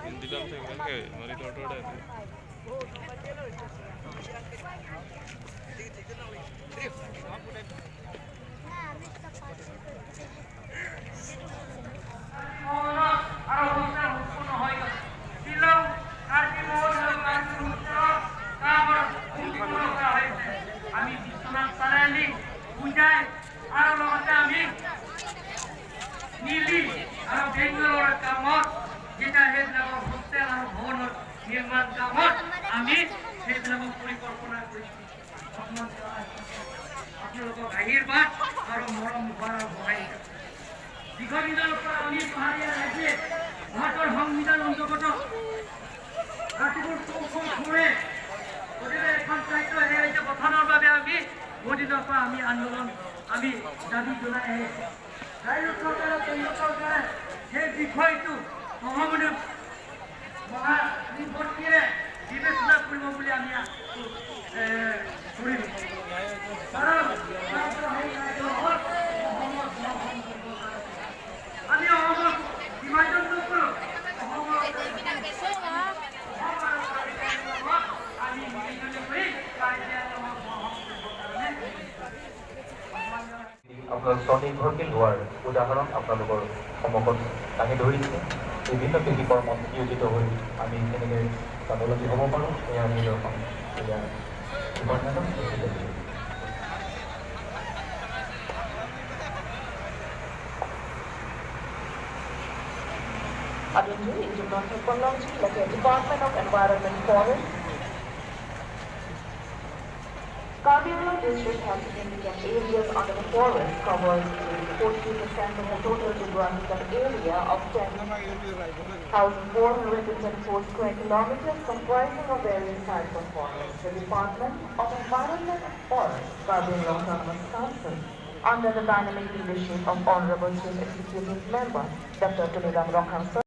हिंदी डाल से मिल के हमारी तो ऑटो है निर्माण कामत आम्ही সেইবিলাকক পৰিকল্পনা কৰিছো আপোনালোকক আশীৰ্বাদ আৰু মৰম কৰাৰ সহায় দীৰ্ঘদিনৰ পৰা আমি পাহাৰীয়া ৰাজ্যে ভাৰতৰ সংবিধান অন্তৰ্গত ৰাতিপুৱাৰ চৌখন ঘূৰে গতিকে এখন চাৰিত সেই ৰাজ্য গঠনৰ বাবে আমি বহুদিনৰ পৰা আমি আন্দোলন আমি দাবী জনাই আহিছোঁ ৰাজ্য চৰকাৰে কেন্দ্ৰ চৰকাৰে সেই বিষয়টো সহমত মহা নিৰ্ভৰশীলে বিবেচনা কৰিব বুলি আমি কৰিম আমি অসমত বিভাজন নকৰোঁ আপোনাৰ স্বনিৰ্ভৰশীল হোৱাৰ উদাহৰণ আপোনালোকৰ সন্মুখত দাঙি ধৰিছে বিভিন্ন কৃষি কৰ্মত নিয়োজিত হৈ আমি কেনেকৈ স্বাৱলম্বী হ'ব পাৰোঁ এয়া নিদৰ্শন এয়া উপাৰ্জনক Additionally, in technology, like the Department of Environment Forest, Karbiala district has significant areas under the forest, covers 40% of the total geographical area of 10,424 square kilometers comprising of various types of forests. The Department of Environment and Forest, Karbiala Autonomous Council, under the dynamic leadership of Honorable Chief Executive Member, Dr. Tunidam Rokham